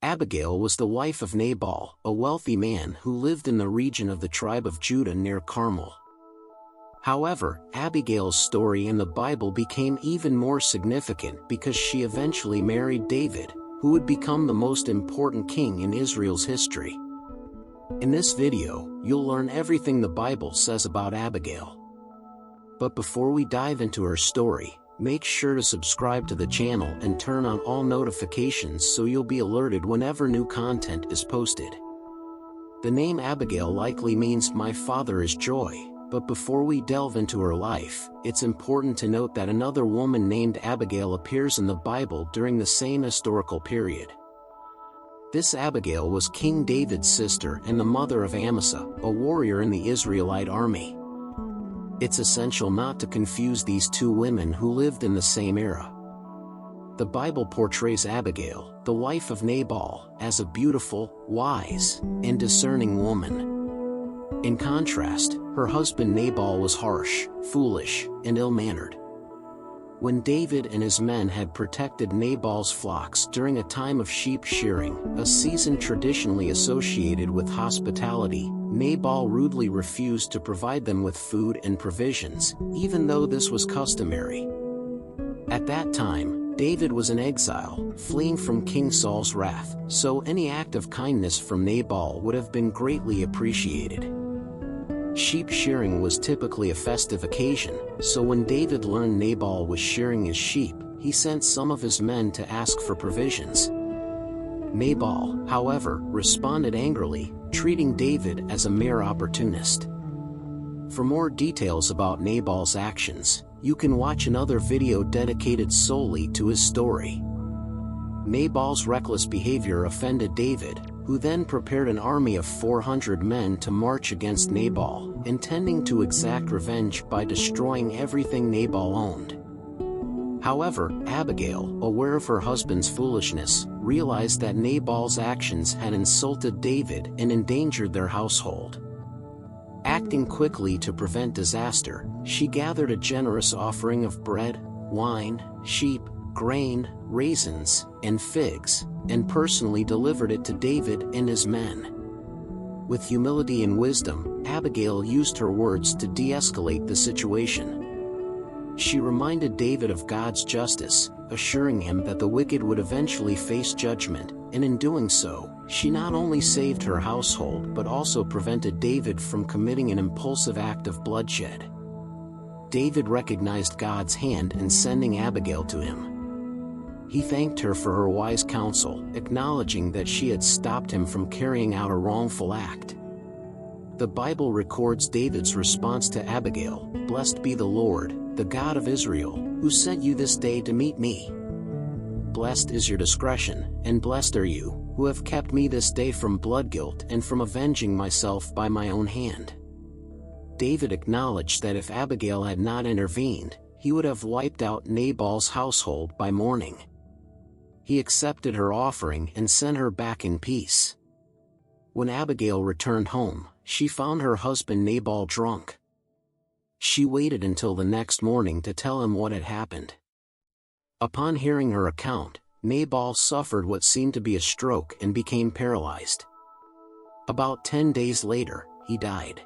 Abigail was the wife of Nabal, a wealthy man who lived in the region of the tribe of Judah near Carmel. However, Abigail's story in the Bible became even more significant because she eventually married David, who would become the most important king in Israel's history. In this video, you'll learn everything the Bible says about Abigail. But before we dive into her story, make sure to subscribe to the channel and turn on all notifications so you'll be alerted whenever new content is posted. The name Abigail likely means "my father is joy," but before we delve into her life, it's important to note that another woman named Abigail appears in the Bible during the same historical period. This Abigail was King David's sister and the mother of Amasa, a warrior in the Israelite army. It's essential not to confuse these two women who lived in the same era. The Bible portrays Abigail, the wife of Nabal, as a beautiful, wise, and discerning woman. In contrast, her husband Nabal was harsh, foolish, and ill-mannered. When David and his men had protected Nabal's flocks during a time of sheep shearing, a season traditionally associated with hospitality, Nabal rudely refused to provide them with food and provisions, even though this was customary. At that time, David was in exile, fleeing from King Saul's wrath, so any act of kindness from Nabal would have been greatly appreciated. Sheep shearing was typically a festive occasion, so when David learned Nabal was shearing his sheep, he sent some of his men to ask for provisions. Nabal, however, responded angrily, treating David as a mere opportunist. For more details about Nabal's actions, you can watch another video dedicated solely to his story. Nabal's reckless behavior offended David, who then prepared an army of 400 men to march against Nabal, intending to exact revenge by destroying everything Nabal owned. However, Abigail, aware of her husband's foolishness, realized that Nabal's actions had insulted David and endangered their household. Acting quickly to prevent disaster, she gathered a generous offering of bread, wine, sheep, grain, raisins, and figs, and personally delivered it to David and his men. With humility and wisdom, Abigail used her words to de-escalate the situation. She reminded David of God's justice, assuring him that the wicked would eventually face judgment, and in doing so, she not only saved her household but also prevented David from committing an impulsive act of bloodshed. David recognized God's hand in sending Abigail to him. He thanked her for her wise counsel, acknowledging that she had stopped him from carrying out a wrongful act. The Bible records David's response to Abigail: "Blessed be the Lord, the God of Israel, who sent you this day to meet me. Blessed is your discretion, and blessed are you, who have kept me this day from blood guilt and from avenging myself by my own hand." David acknowledged that if Abigail had not intervened, he would have wiped out Nabal's household by morning. He accepted her offering and sent her back in peace. When Abigail returned home, she found her husband Nabal drunk. She waited until the next morning to tell him what had happened. Upon hearing her account, Nabal suffered what seemed to be a stroke and became paralyzed. About 10 days later, he died.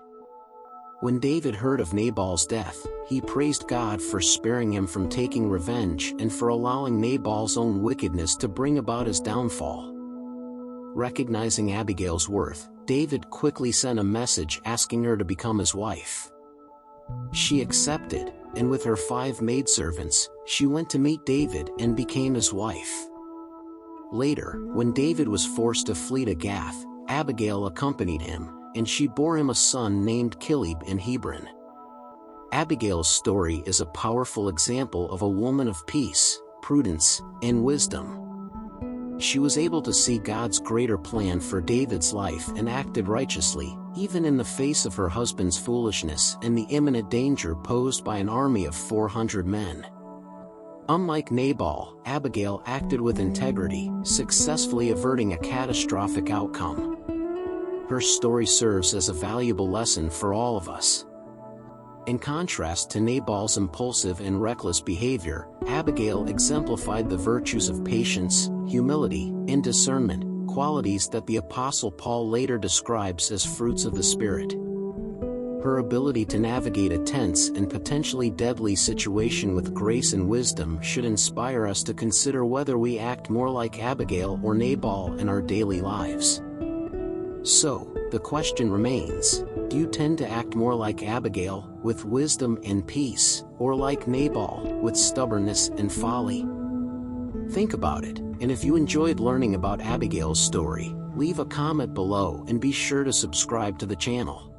When David heard of Nabal's death, he praised God for sparing him from taking revenge and for allowing Nabal's own wickedness to bring about his downfall. Recognizing Abigail's worth, David quickly sent a message asking her to become his wife. She accepted, and with her 5 maidservants, she went to meet David and became his wife. Later, when David was forced to flee to Gath, Abigail accompanied him, and she bore him a son named Kilib in Hebron. Abigail's story is a powerful example of a woman of peace, prudence, and wisdom. She was able to see God's greater plan for David's life and acted righteously, even in the face of her husband's foolishness and the imminent danger posed by an army of 400 men. Unlike Nabal, Abigail acted with integrity, successfully averting a catastrophic outcome. Her story serves as a valuable lesson for all of us. In contrast to Nabal's impulsive and reckless behavior, Abigail exemplified the virtues of patience, humility, and discernment, qualities that the Apostle Paul later describes as fruits of the Spirit. Her ability to navigate a tense and potentially deadly situation with grace and wisdom should inspire us to consider whether we act more like Abigail or Nabal in our daily lives. So, the question remains, do you tend to act more like Abigail, with wisdom and peace, or like Nabal, with stubbornness and folly? Think about it, and if you enjoyed learning about Abigail's story, leave a comment below and be sure to subscribe to the channel.